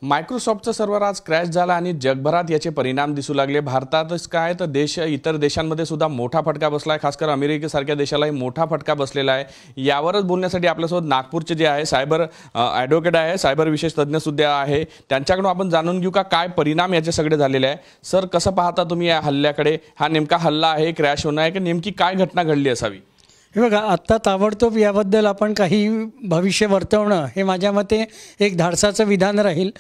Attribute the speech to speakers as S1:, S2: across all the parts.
S1: मायक्रोसॉफ्टचं server आज crash झाला आणि जगभरात याचे परिणाम दिसू लागले। भारतातच काय तर इतर देशांमध्ये सुद्धा मोठा फटका बसलाय, खासकर अमेरिकेसारख्या देशालाही मोठा फटका बसलेला आहे। यावरच बोलण्यासाठी आपल्यासोबत नागपूरचे जे आहे सायबर ॲडव्होकेट आहे, सायबर विशेष तज्ञ सुद्धा आहे, त्यांच्याकडून आपण जाणून घेऊ का काय परिणाम याचे सगळे झालेले आहे। सर, कसं पाहता तुम्ही या हल्ल्याकडे? हा नेमका हल्ला आहे, क्रॅश होणं आहे की नेमकी काय घटना घडली असावी?
S2: हे बघा, आत्ता ताबडतोब याबद्दल आपण काही भविष्य वर्तवणं हे माझ्या मते एक धाडसाचं विधान राहील।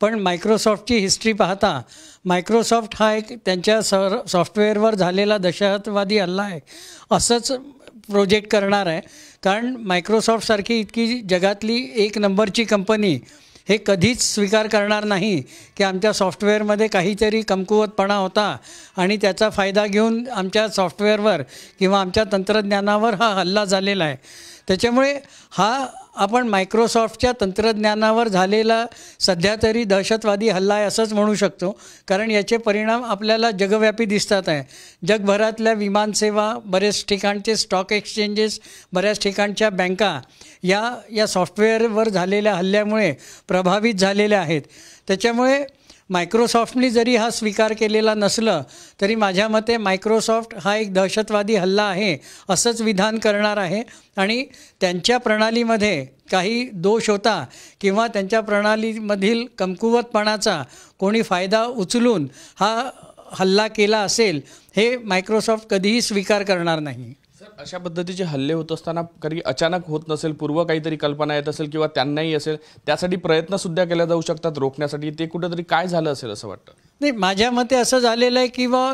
S2: पण मायक्रोसॉफ्टची हिस्ट्री पाहता मायक्रोसॉफ्ट हा एक त्यांच्या सॉफ्टवेअरवर झालेला दहशतवादी हल्ला आहे असंच प्रोजेक्ट करणार आहे। कारण मायक्रोसॉफ्टसारखी इतकी जगातली एक नंबरची कंपनी हे कधीच स्वीकार करणार नाही की आमच्या सॉफ्टवेअरमध्ये काहीतरी कमकुवतपणा होता आणि त्याचा फायदा घेऊन आमच्या सॉफ्टवेअरवर किंवा आमच्या तंत्रज्ञानावर हा हल्ला झालेला आहे। त्याच्यामुळे हा आपण मायक्रोसॉफ्टच्या तंत्रज्ञानावर झालेला सध्या तरी दहशतवादी हल्ला आहे असंच म्हणू शकतो। कारण याचे परिणाम आपल्याला जगव्यापी दिसतात आहे। जगभरातल्या विमानसेवा, बरेच ठिकाणचे स्टॉक एक्सचेंजेस, बऱ्याच ठिकाणच्या बँका या सॉफ्टवेअरवर झालेल्या हल्ल्यामुळे प्रभावित झालेल्या आहेत। त्याच्यामुळे मायक्रोसॉफ्टने जरी हा स्वीकार केलेला नसलं तरी माझ्या मते मायक्रोसॉफ्ट हा एक दहशतवादी हल्ला आहे असंच विधान करणार आहे आणि त्यांच्या प्रणालीमध्ये काही दोष होता किंवा त्यांच्या प्रणालीमधील कमकुवतपणाचा कोणी फायदा उचलून हा हल्ला केला असेल हे मायक्रोसॉफ्ट कधीही स्वीकार करणार नाही।
S1: अशा पद्धतीचे हल्ले होत असताना कधी अचानक होत नसेल, पूर्व काहीतरी कल्पना येत असेल किंवा त्यांनाही असेल, त्यासाठी प्रयत्न सुद्धा केले जाऊ शकतात रोखण्यासाठी, ते कुठेतरी काय झालं असेल असं वाटतं?
S2: नाही, माझ्या मते असं झालेलं आहे किंवा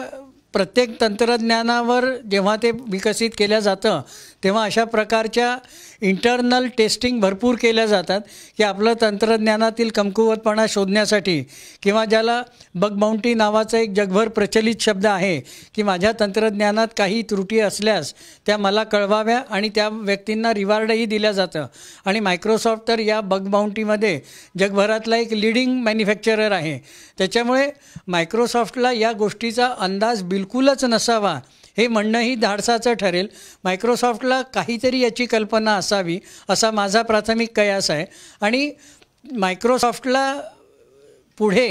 S2: प्रत्येक तंत्रज्ञानावर जेव्हा ते विकसित केलं जातं तेव्हा अशा प्रकारच्या इंटरनल टेस्टिंग भरपूर केल्या जातात की आपलं तंत्रज्ञानातील कमकुवतपणा शोधण्यासाठी, किंवा ज्याला बग बाउंटी नावाचा एक जगभर प्रचलित शब्द आहे की माझ्या तंत्रज्ञानात काही त्रुटी असल्यास त्या मला कळवाव्या आणि त्या व्यक्तींना रिवॉर्डही दिलं जातं। आणि मायक्रोसॉफ्ट तर या बग बाउंटीमध्ये जगभरातला एक लीडिंग मॅन्युफॅक्चरर आहे। त्याच्यामुळे मायक्रोसॉफ्टला या गोष्टीचा अंदाज बिलकुलच नसावा हे म्हणणंही धाडसाचं ठरेल। मायक्रोसॉफ्टला काहीतरी याची कल्पना असावी असा माझा प्राथमिक कयास आहे। आणि मायक्रोसॉफ्टला पुढे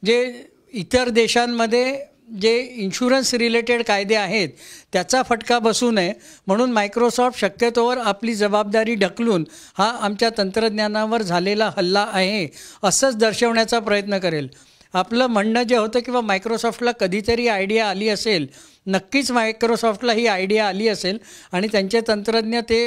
S2: जे इतर देशांमध्ये जे इन्शुरन्स रिलेटेड कायदे आहेत त्याचा फटका बसू नये म्हणून मायक्रोसॉफ्ट शक्यतोवर आपली जबाबदारी ढकलून हा आमच्या तंत्रज्ञानावर झालेला हल्ला आहे असंच दर्शवण्याचा प्रयत्न करेल। आपलं म्हणणं जे होतं किंवा मायक्रोसॉफ्टला कधीतरी आयडिया आली असेल, नक्कीच मायक्रोसॉफ्टला ही आयडिया आली असेल आणि त्यांचे तंत्रज्ञ ते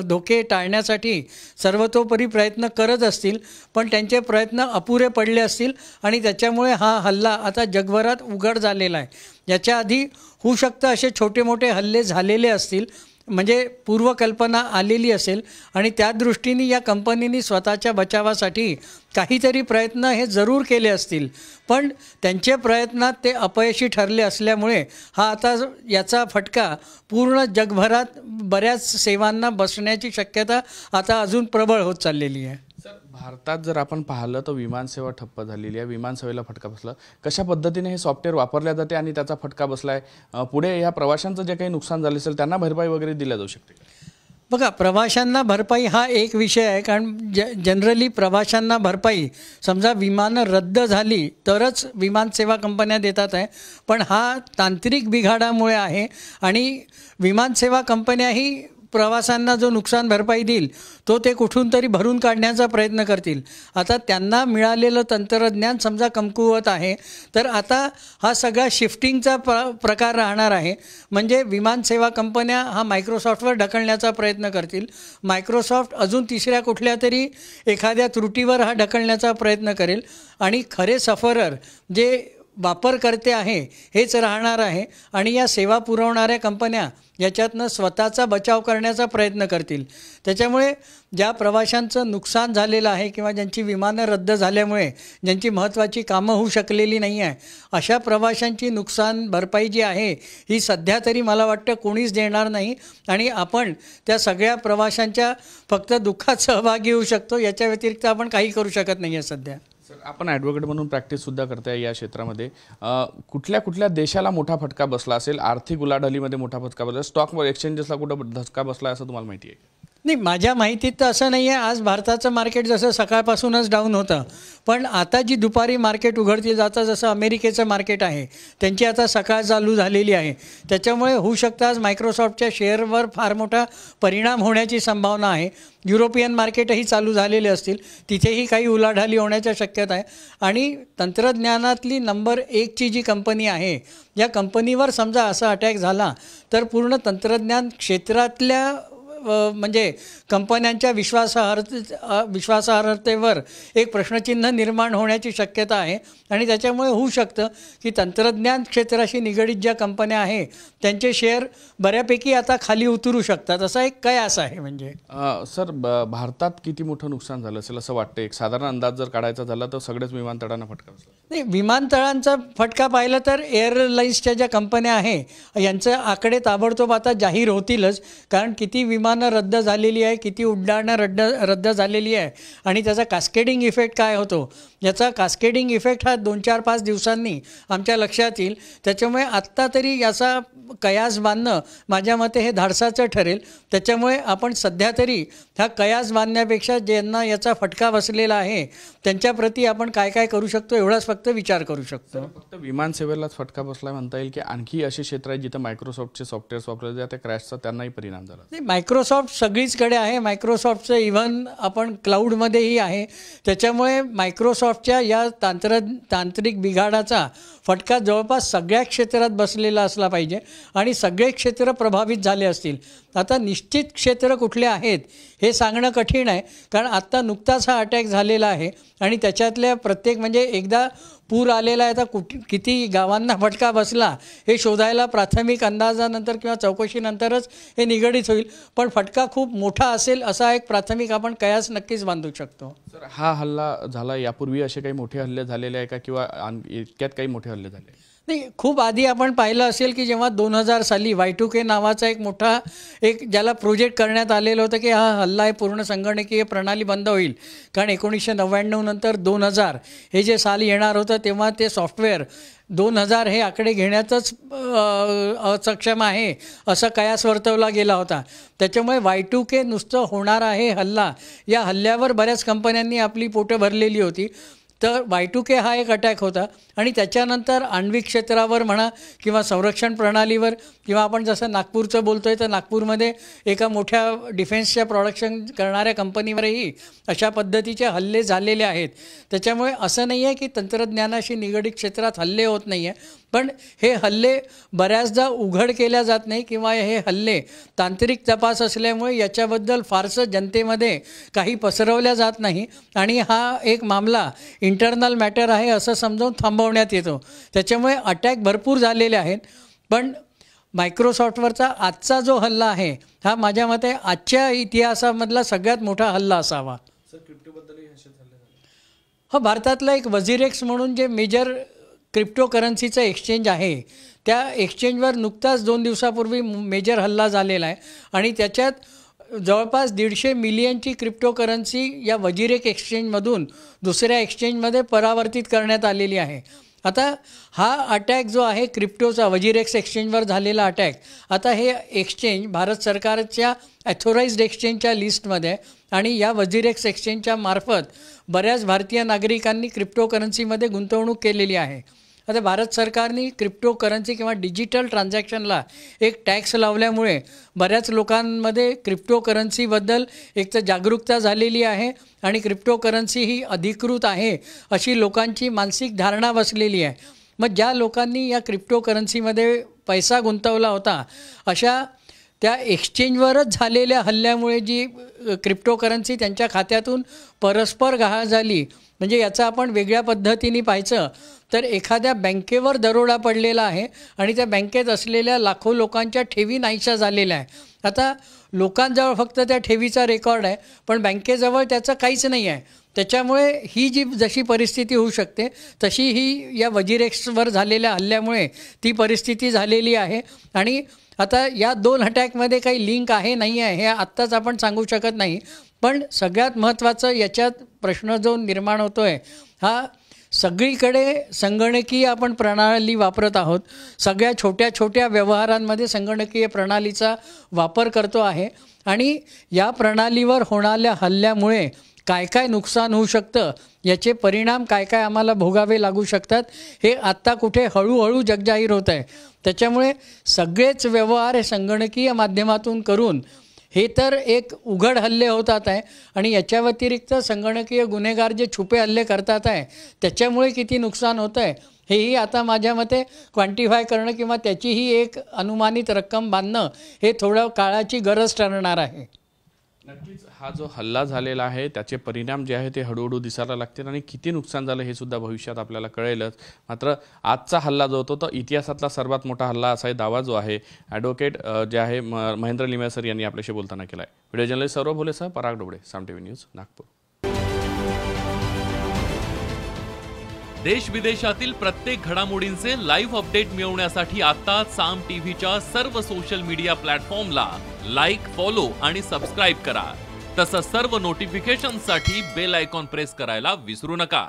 S2: धोके टाळण्यासाठी सर्वतोपरी प्रयत्न करत असतील, पण त्यांचे प्रयत्न अपुरे पडले असतील आणि त्याच्यामुळे हा हल्ला आता जगभरात उघड झालेला आहे। याच्या आधी होऊ शकतं असे छोटे मोठे हल्ले झालेले असतील, म्हणजे पूर्वकल्पना आलेली असेल आणि त्या दृष्टीने या कंपनीने स्वतःच्या बचावासाठी काहीतरी प्रयत्न हे जरूर केले असतील, पण त्यांचे प्रयत्नात ते अपयशी ठरले असल्यामुळे हा आता याचा फटका पूर्ण जगभरात बऱ्याच सेवांना बसण्याची शक्यता आता अजून प्रबळ होत चाललेली आहे।
S1: सर, भारतात जर आपण पाहिलं तर विमानसेवा ठप्प झालेली आहे, विमानसेवेला फटका बसला। कशा पद्धतीने हे सॉफ्टवेअर वापरले जाते आणि त्याचा फटका बसलाय, पुढे या प्रवाशांचं जे काही नुकसान झाले असेल त्यांना भरपाई वगैरे दिल्या जाऊ शकते?
S2: बघा, प्रवाशांना भरपाई हा एक विषय आहे। कारण जनरली प्रवाशांना भरपाई समजा विमानं रद्द झाली तरच विमानसेवा कंपन्या देतात आहे, पण हा तांत्रिक बिघाडामुळे आहे आणि विमानसेवा कंपन्याही प्रवाशांना जो नुकसान भरपाई देईल तो ते कुठून तरी भरून काढण्याचा प्रयत्न करतील। आता त्यांना मिळालेलं तंत्रज्ञान समजा कमकुवत आहे तर आता हा सगळा शिफ्टिंगचा प्रकार राहणार आहे। म्हणजे विमानसेवा कंपन्या हा मायक्रोसॉफ्टवर ढकलण्याचा प्रयत्न करतील, मायक्रोसॉफ्ट अजून तिसऱ्या कुठल्या तरी एखाद्या त्रुटीवर हा ढकलण्याचा प्रयत्न करेल आणि खरे सफरर जे वापरकर्ते आहे हेच राहणार आहे आणि या सेवा पुरवणाऱ्या कंपन्या याच्यातनं स्वतःचा बचाव करण्याचा प्रयत्न करतील। त्याच्यामुळे ज्या प्रवाशांचं नुकसान झालेलं आहे किंवा ज्यांची विमानं रद्द झाल्यामुळे ज्यांची महत्त्वाची कामं होऊ शकलेली नाही आहे अशा प्रवाशांची नुकसान भरपाई जी आहे ही सध्या तरी मला वाटतं कोणीच देणार नाही आणि आपण त्या सगळ्या प्रवाशांच्या फक्त दुःखात सहभागी होऊ शकतो, याच्या व्यतिरिक्त आपण काही करू शकत नाही आहे सध्या।
S1: सर, आपण ॲडव्होकेट म्हणून प्रॅक्टिस सुद्धा करताय या क्षेत्रामध्ये, कुठल्या कुठल्या देशाला मोठा फटका बसला असेल? आर्थिक उलाढालीमध्ये मोठा फटका बसला, स्टॉक एक्सचेंजेसला कुठं धक्का बसला असं तुम्हाला माहिती आहे?
S2: नाही, माझ्या माहितीत तर असं नाही आहे. आज भारताचं मार्केट जसं सकाळपासूनच डाऊन होतं, पण आता जी दुपारी मार्केट उघडती जातं, जसं अमेरिकेचं मार्केट आहे त्यांची आता सकाळ चालू झालेली आहे, त्याच्यामुळे होऊ शकतं आज मायक्रोसॉफ्टच्या शेअरवर फार मोठा परिणाम होण्याची संभावना आहे. युरोपियन मार्केटही चालू झालेले असतील, तिथेही काही उलाढाली होण्याच्या शक्यता आहे. आणि तंत्रज्ञानातली नंबर 1ची जी कंपनी आहे, या कंपनीवर समजा असा अटॅक झाला तर पूर्ण तंत्रज्ञान क्षेत्रातल्या म्हणजे कंपन्यांच्या विश्वासार्हतेवर एक प्रश्नचिन्ह निर्माण होण्याची शक्यता आहे. आणि त्याच्यामुळे होऊ शकतं की तंत्रज्ञान क्षेत्राशी निगडीत ज्या कंपन्या आहे त्यांचे शेअर बऱ्यापैकी आता खाली उतरू शकतात, असा एक कयास आहे. म्हणजे
S1: सर, भारतात किती मोठं नुकसान झालं असेल असं वाटतं? एक साधारण अंदाज जर काढायचा झाला तर सगळेच विमानतळांना फटका बसला.
S2: नाही, विमानतळांचा फटका पाहिला तर एअरलाईन्सच्या ज्या कंपन्या आहे यांचे आकडे ताबडतोब आता जाहीर होतीलच, कारण किती विमानं रद्द झालेली आहे, किती उड्डाणं रद्द झालेली आहे आणि त्याचा कास्केडिंग इफेक्ट काय होतो, याचा कास्केडिंग इफेक्ट हा 2-4-5 दिवसांनी आमच्या लक्षात येईल. त्याच्यामुळे आत्ता तरी याचा कयास बांधणं माझ्या मते हे धाडसाचं ठरेल. त्याच्यामुळे आपण सध्या तरी हा कयास बांधण्यापेक्षा ज्यांना याचा फटका बसलेला आहे त्यांच्याप्रती आपण काय काय करू शकतो एवढाच फक्त विचार करू शकतो.
S1: फक्त विमान सेवेलाच फटका बसला म्हणता येईल की आणखी असे क्षेत्र आहेत जिथं मायक्रोसॉफ्टचे सॉफ्टवेअर्स वापरले जाते, त्या क्रॅशचा त्यांनाही परिणाम झाला?
S2: नाही, मायक्रोसॉफ्ट सगळीचकडे आहे. मायक्रोसॉफ्टचं इव्हन आपण क्लाउडमध्येही आहे. त्याच्यामुळे मायक्रोसॉफ्टच्या या तांत्रिक बिघाडाचा फटका जवळपास सगळ्या क्षेत्रात बसलेला असला पाहिजे आणि सगळे क्षेत्र प्रभावित झाले असतील. आता निश्चित क्षेत्र कुठले आहेत हे सांगणं कठीण आहे, कारण आत्ता नुकताच हा अटॅक झालेला आहे आणि त्याच्यातल्या प्रत्येक म्हणजे एकदा पूर आलेला आहे, आता किती गावांना फटका बसला हे शोधायला प्राथमिक अंदाजानंतर किंवा चौकशीनंतरच हे निगडीत होईल. पण फटका खूप मोठा असेल असा एक प्राथमिक आपण कयास नक्कीच बांधू शकतो.
S1: सर, हा हल्ला झाला, यापूर्वी असे काही मोठे हल्ले झालेले आहे का, किंवा इतक्यात काही मोठे हल्ले झाले?
S2: नाही, खूप आधी आपण पाहिलं असेल की जेव्हा 2000 साली Y2K नावाचा एक मोठा ज्याला प्रोजेक्ट करण्यात आलेलं होतं की हा हल्ला आहे पूर्ण संगणकीय प्रणाली बंद होईल, कारण 1999 नंतर 2000 हे जे साल येणार होतं तेव्हा ते सॉफ्टवेअर 2000 हे आकडे घेण्यातच असक्षम आहे असं कयास वर्तवला गेला होता. त्याच्यामुळे Y2K नुसतं होणार आहे हल्ला, या हल्ल्यावर बऱ्याच कंपन्यांनी आपली पोटं भरलेली होती. तर Y2K हा एक अटॅक होता आणि त्याच्यानंतर आण्विक क्षेत्रावर म्हणा किंवा संरक्षण प्रणालीवर, किंवा आपण जसं नागपूरचं बोलतोय तर नागपूरमध्ये एका मोठ्या डिफेन्सच्या प्रोडक्शन करणाऱ्या कंपनीवरही अशा पद्धतीचे हल्ले झालेले आहेत. त्याच्यामुळे असं नाही आहे की तंत्रज्ञानाशी निगडीत क्षेत्रात हल्ले होत नाही आहे, पण हे हल्ले बऱ्याचदा उघड केल्या जात नाही किंवा हे हल्ले तांत्रिक तपास असल्यामुळे याच्याबद्दल फारसं जनतेमध्ये काही पसरवल्या जात नाही आणि हा एक मामला इंटरनल मॅटर आहे असं समजावून थांबवण्यात येतो. त्याच्यामुळे अटॅक भरपूर झालेले आहेत, पण मायक्रोसॉफ्टवरचा आजचा जो हल्ला आहे हा माझ्या मते आजच्या इतिहासामधला सगळ्यात मोठा हल्ला असावा.
S1: सर, क्रिप्टोबद्दलही असे हल्ले झाले?
S2: हो, भारतातलं एक वझिरेक्स म्हणून जे मेजर क्रिप्टोकरन्सीचं एक्सचेंज आहे त्या एक्सचेंजवर नुकताच 2 दिवसापूर्वी मेजर हल्ला झालेला आहे आणि त्याच्यात जवळपास 150 मिलियनची क्रिप्टोकरन्सी या वजिरेक एक्सचेंजमधून दुसऱ्या एक्सचेंजमध्ये परावर्तित करण्यात आलेली आहे. आता हा अटॅक जो आहे क्रिप्टोचा वजिरेक्स एक्सचेंजवर झालेला अटॅक, आता हे एक्सचेंज भारत सरकारच्या ॲथोराइज्ड एक्सचेंजच्या लिस्टमध्ये आणि या वजिरेक्स एक्सचेंजच्या मार्फत बऱ्याच भारतीय नागरिकांनी क्रिप्टोकरन्सीमध्ये गुंतवणूक केलेली आहे. आता भारत सरकारने क्रिप्टोकरन्सी किंवा डिजिटल ट्रान्झॅक्शनला एक टॅक्स लावल्यामुळे बऱ्याच लोकांमध्ये क्रिप्टोकरन्सीबद्दल एक तर जागरूकता झालेली आहे आणि क्रिप्टोकरन्सी ही अधिकृत आहे अशी लोकांची मानसिक धारणा बसलेली आहे. मग ज्या लोकांनी या क्रिप्टोकरन्सीमध्ये पैसा गुंतवला होता अशा त्या एक्सचेंजवरच झालेल्या हल्ल्यामुळे जी क्रिप्टोकरन्सी त्यांच्या खात्यातून परस्पर गहाळ झाली, म्हणजे याचं आपण वेगळ्या पद्धतीने पाहायचं तर एखाद्या बँकेवर दरोडा पडलेला आहे आणि त्या बँकेत असलेल्या लाखो लोकांच्या ठेवी नाहीशा झालेल्या आहे. आता लोकांजवळ फक्त त्या ठेवीचा रेकॉर्ड आहे, पण बँकेजवळ त्याचं काहीच नाही आहे. त्याच्यामुळे ही जी जशी परिस्थिती होऊ शकते तशी ही या वजिरेक्सवर झालेल्या हल्ल्यामुळे ती परिस्थिती झालेली आहे. आणि आता या 2 अटॅकमध्ये काही लिंक आहे नाही आहे हे आत्ताच आपण सांगू शकत नाही, पण सगळ्यात महत्त्वाचं याच्यात प्रश्न जो निर्माण होतो आहे हा सगळीकडे संगणकीय आपण प्रणाली वापरत आहोत. सगळ्या छोट्या छोट्या व्यवहारांमध्ये संगणकीय प्रणालीचा वापर करतो आहे आणि या प्रणालीवर होणाऱ्या हल्ल्यामुळे काय काय नुकसान होऊ शकतं, याचे परिणाम काय काय आम्हाला भोगावे लागू शकतात, हे आत्ता कुठे हळूहळू जगजाहीर होत आहे. त्याच्यामुळे सगळेच व्यवहार हे संगणकीय माध्यमातून करून हे तर एक उघड हल्ले होतात आहे आणि याच्या व्यतिरिक्त संगणकीय गुन्हेगार जे छुपे हल्ले करतात आहे त्याच्यामुळे किती नुकसान होतं आहे हेही आता माझ्या मते क्वांटिफाय करणं किंवा त्याचीही एक अनुमानित रक्कम बांधणं हे थोडं काळाची गरज ठरणार आहे.
S1: नक्कीच हा जो हल्ला झालेला आहे त्याचे परिणाम जे आहे ते हळूहळू दिसायला लागतील आणि किती नुकसान झालं हे सुद्धा भविष्यात आपल्याला कळेलच. मात्र आजचा हल्ला जो होतो तो इतिहासातला सर्वात मोठा हल्ला असा दावा जो आहे ॲडव्होकेट जे आहे महेंद्र लिमये यांनी आपल्याशी बोलताना केला आहे. व्हिडिओ जर्नलिस्ट सौरभ भोलेसह पराग डोबळे, साम टीव्ही न्यूज, नागपूर.
S3: देश विदेशातील प्रत्येक घडामोडींचे लाईव्ह अपडेट मिळवण्यासाठी आता साम टीव्हीच्या सर्व सोशल मीडिया प्लॅटफॉर्मला लाईक, फॉलो आणि सबस्क्राईब करा. तसंच सर्व नोटिफिकेशनसाठी बेल आयकॉन प्रेस करायला विसरू नका.